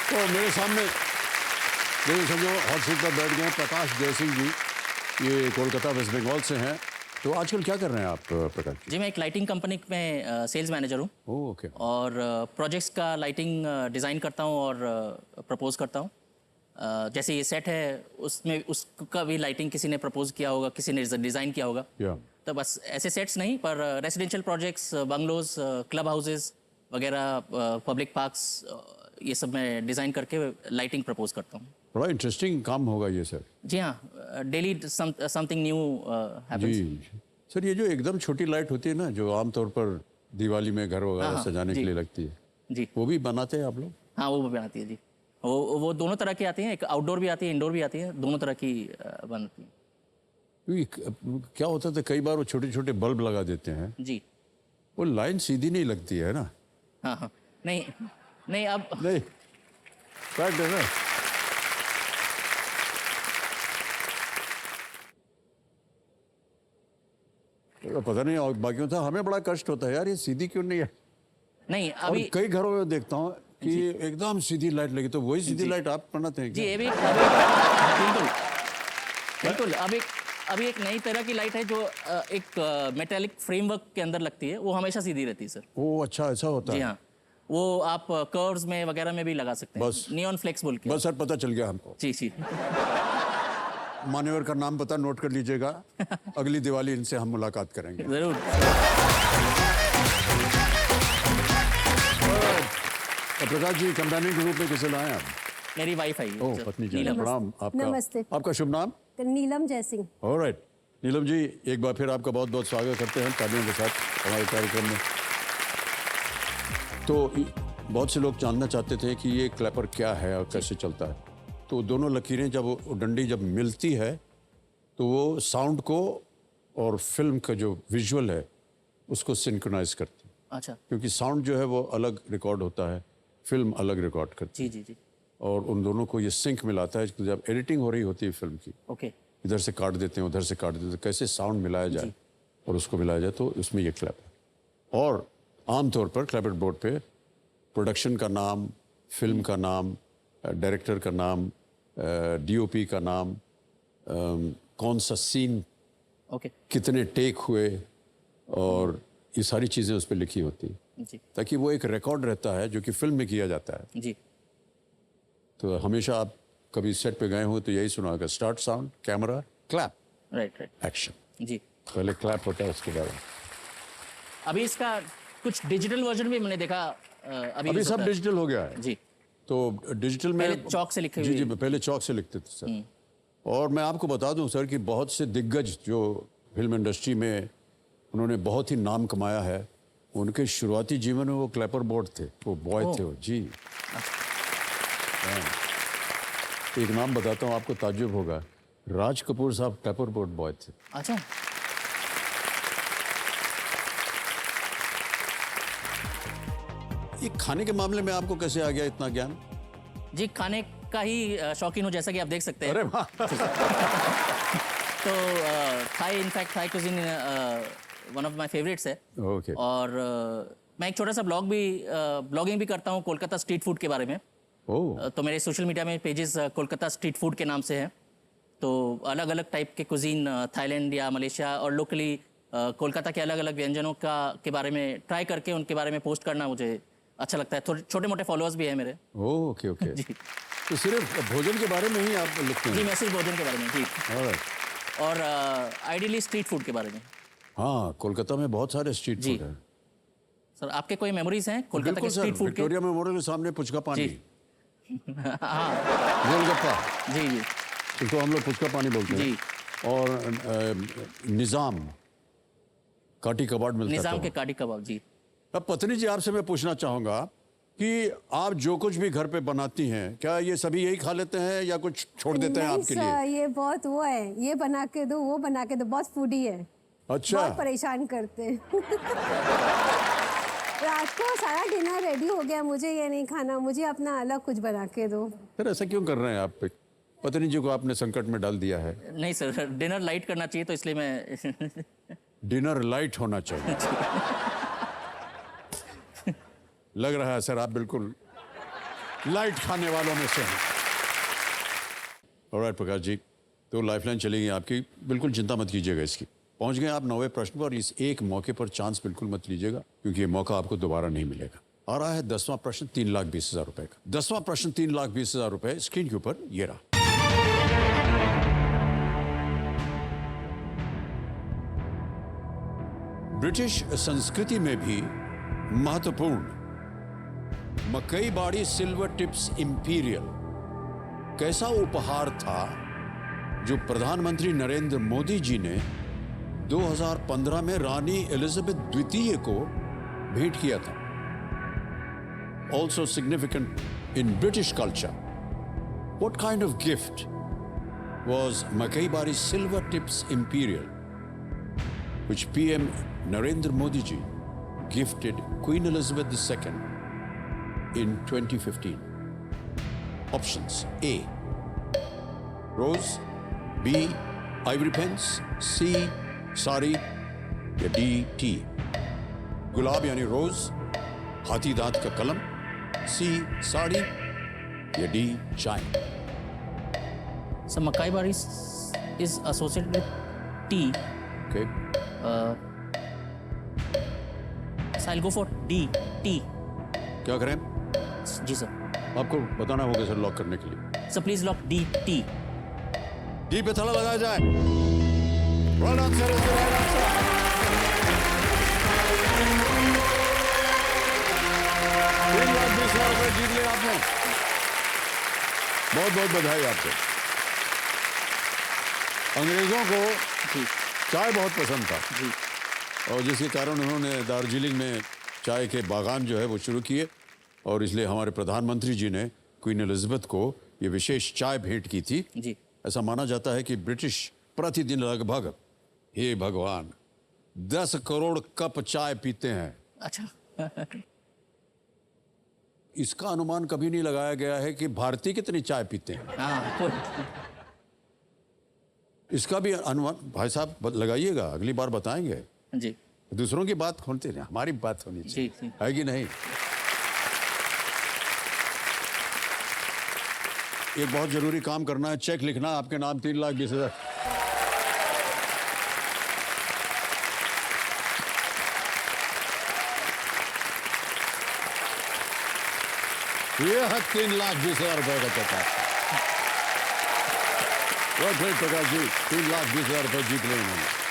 तो मेरे सामने देखो समझो हॉट सीट पर बैठ गए प्रकाश जयसिंह जी, ये कोलकाता वेस्ट बंगाल से हैं। तो आजकल क्या कर रहे हैं आप प्रकाश जी? जी मैं एक लाइटिंग कंपनी में सेल्स मैनेजर हूँ ओह ओके। और प्रोजेक्ट्स का लाइटिंग डिज़ाइन करता हूँ और प्रपोज करता हूँ। जैसे ये सेट है उसमें उसका भी लाइटिंग किसी ने प्रपोज किया होगा, किसी ने डिज़ाइन किया होगा। या तो बस ऐसे सेट्स नहीं पर residential projects, bungalows, club houses वगैरह, पब्लिक पार्क्स, ये सब मैं डिज़ाइन करके लाइटिंग प्रपोज करता हूँ। बड़ा इंटरेस्टिंग काम होगा ये सर। जी हाँ, डेली समथिंग न्यू हैपेंस। जी सर, ये जो एकदम छोटी लाइट होती है ना, जो आमतौर पर दिवाली में घर वगैरह हाँ, सजाने के जी। लिए लगती है, जी वो भी बनाते हैं आप लोग? हाँ, वो बनाती है जी। वो दोनों तरह की आती हैं, एक आउटडोर भी आती है, इंडोर भी आती है, दोनों तरह की बनती हैं। क्योंकि क्या होता था कई बार वो छोटे छोटे बल्ब लगा देते हैं, जी वो लाइन सीधी नहीं लगती है ना। हाँ हाँ, नहीं नहीं अब नहीं फैक्ट है ना। तो पता नहीं और बाकियों था, हमें बड़ा कष्ट होता है यार, ये सीधी क्यों नहीं है। नहीं और अभी कई घरों में देखता हूँ कि एकदम सीधी लाइट लगी, तो वही सीधी लाइट आप बनाते हैं जी क्या? ये भी बिल्कुल बिल्कुल अभी एक नई तरह की लाइट है जो एक मेटेलिक फ्रेमवर्क के अंदर लगती है, वो हमेशा सीधी रहती है सर। ओ अच्छा, ऐसा होता जी है। हाँ, वो आप कर्व्स में वगैरह में भी लगा सकते हैं। बस। नियॉन फ्लेक्स बोल के। बस सर, पता चल गया हमको। जी जी मान्यवर का नाम पता नोट कर लीजिएगा, अगली दिवाली इनसे हम मुलाकात करेंगे। जरूर। तो प्रकाश जी, कंपेनियन के रूप में किसे लाए आप? मेरी वाइफ आई ओह पत्नी जी, नीलम। प्रणाम। आपका नमस्ते। आपका शुभ नाम? नीलम जयसिंह। ऑलराइट नीलम जी, एक बार फिर आपका बहुत बहुत स्वागत करते हैं तालियों के साथ हमारे कार्यक्रम में। तो बहुत से लोग जानना चाहते थे कि ये क्लैपर क्या है और कैसे चलता है। तो दोनों लकीरें जब वो डंडी जब मिलती है तो वो साउंड को और फिल्म का जो विजुअल है उसको सिंक्रोनाइज करती है। अच्छा। क्योंकि साउंड जो है वो अलग रिकॉर्ड होता है, फिल्म अलग रिकॉर्ड करती है। जी जी जी। और उन दोनों को ये सिंक मिलाता है। जब एडिटिंग हो रही होती है फिल्म की, ओके। इधर से काट देते हैं, उधर से काट देते हैं, कैसे साउंड मिलाया जाए और उसको मिलाया जाए, तो उसमें ये क्लैप है। और आमतौर पर क्लैपेट बोर्ड पे प्रोडक्शन का नाम, फिल्म का नाम, डायरेक्टर का नाम, डीओपी का नाम, कौन सा सीन, ओके। कितने टेक हुए, और ये सारी चीज़ें उस पर लिखी होती हैं, जी ताकि वो एक रिकॉर्ड रहता है जो कि फिल्म में किया जाता है। जी। तो हमेशा आप कभी सेट पे गए हो तो यही सुना होगा, start sound, camera, clap, right right. Action. जी। पहले क्लैप होता है, उसके बाद अभी इसका कुछ डिजिटल वर्जन भी मैंने देखा अभी अभी use सब होता है। डिजिटल हो गया है। जी। तो डिजिटल में पहले चौक से लिखे जी हुए। जी, पहले चौक से लिखते थे सर। और मैं आपको बता दूं सर कि बहुत से दिग्गज जो फिल्म इंडस्ट्री में उन्होंने बहुत ही नाम कमाया है, उनके शुरुआती जीवन में वो क्लैपर बोर्ड थे, वो बॉय थे वो। जी हाँ। एक नाम बताता हूँ, आपको ताज्जुब होगा, राज कपूर साहब क्लैपर बोर्ड बॉय थे। अच्छा। ये खाने के मामले में आपको कैसे आ गया इतना ज्ञान? जी खाने का ही शौकीन हूँ, जैसा कि आप देख सकते हैं। अरे वाह। तो Thai, in fact Thai cuisine one of my favourites है। ओके। और मैं एक छोटा सा ब्लॉगिंग भी करता हूँ कोलकाता स्ट्रीट फूड के बारे में। ओह तो मेरे सोशल मीडिया में पेजेस कोलकाता स्ट्रीट फूड के नाम से हैं। तो अलग अलग टाइप के कुजीन, थाईलैंड या मलेशिया और लोकली कोलकाता के अलग अलग व्यंजनों के बारे में ट्राई करके उनके बारे में पोस्ट करना मुझे अच्छा लगता है। थोड़े छोटे मोटे फॉलोअर्स भी हैं मेरे। Okay okay. जी तो सिर्फ भोजन के बारे में ही आप लिखते जी, हैं? मैं सिर्फ भोजन के बारे में जी। Alright. और आइडियली स्ट्रीट फूड के बारे में। हाँ, कोलकाता में बहुत सारे स्ट्रीट जी। फूड हैं। सर आपके कोई मेमोरीज हैं कोलकाता के बिल्कुल सर, स्ट्रीट फूड के? विक्टोरिया मेमोरियल के सामने पुचका पानी, जी। हाँ गोलगप्पा, जी जी इसको हम लोग पुचका पानी बोलते हैं। जी। और निज़ाम काटी कबाड़ मिलता निज़ाम था के वहाँ। काटी कबाब जी। अब पत्नी जी, आपसे मैं पूछना चाहूँगा कि आप जो कुछ भी घर पे बनाती हैं, क्या ये सभी यही खा लेते हैं या कुछ छोड़ देते हैं नहीं आपके सर, लिए? ये बहुत वो है, ये बना के दो, वो बना के दो, बहुत फूडी है। अच्छा। बहुत परेशान करते हैं। रात को सारा डिनर रेडी हो गया, मुझे ये नहीं खाना, मुझे अपना अलग कुछ बना के दो। सर ऐसा क्यों कर रहे हैं आप? पत्नी जी को आपने संकट में डाल दिया है। नहीं सर, डिनर लाइट करना चाहिए तो इसलिए मैं डिनर लाइट होना चाहिए। लग रहा है सर आप बिल्कुल लाइट खाने वालों में से हैं। ऑलराइट प्रकाश जी, तो लाइफलाइन चलेगी आपकी, बिल्कुल चिंता मत कीजिएगा इसकी। पहुंच गए आप 9वें प्रश्न पर। इस एक मौके पर चांस बिल्कुल मत लीजिएगा, क्योंकि ये मौका आपको दोबारा नहीं मिलेगा। आ रहा है 10वां प्रश्न 3,20,000 रुपए का। 10वां प्रश्न 3,20,000 रुपए स्क्रीन के ऊपर ये रहा। ब्रिटिश संस्कृति में भी महत्वपूर्ण मकई बाड़ी सिल्वर टिप्स इंपीरियल कैसा उपहार था जो प्रधानमंत्री नरेंद्र मोदी जी ने 2015 में रानी एलिजाबेथ द्वितीय को भेंट किया था। Also significant in British culture, what kind of gift was मकई बाड़ी silver tips imperial which PM Narendra Modi ji gifted Queen Elizabeth II in 2015? Options: A, rose, B, ivory pens, C, sari, या D, tea. गुलाब यानी रोज, हाथी दांत का कलम, C, sari, या D, चाय. So Makai Bari is associated with tea. Okay. So I'll go for D, tea. क्या करें? जी सर. आपको बताना होगा सर लॉक करने के लिए. So please lock D, tea. D पे थला लगाया जाए. Right answer is the right answer. 3,20,000 रुपए जीत लिए आपने. बहुत बहुत बधाई आपको. अंग्रेजों को जी चाय बहुत पसंद था जी. और जिसके कारण उन्होंने दार्जिलिंग में चाय के बागान जो है वो शुरू किए और इसलिए हमारे प्रधानमंत्री जी ने क्वीन एलिजाबेथ को ये विशेष चाय भेंट की थी. जी. ऐसा माना जाता है कि ब्रिटिश प्रतिदिन लगभग, हे भगवान, 10 करोड़ कप चाय पीते हैं. अच्छा. इसका अनुमान कभी नहीं लगाया गया है कि भारतीय कितनी चाय पीते हैं. हाँ कोई. इसका भी अनुमान भाई साहब लगाइएगा, अगली बार बताएंगे. जी दूसरों की बात होती नहीं, हमारी बात होनी चाहिए. जी. है कि नहीं? एक बहुत जरूरी काम करना है, चेक लिखना आपके नाम 3,20,000. ये है 3,20,000 रुपए का चेक. बहुत प्रकाश जी, 3,20,000 रुपए जीत रहे हैं.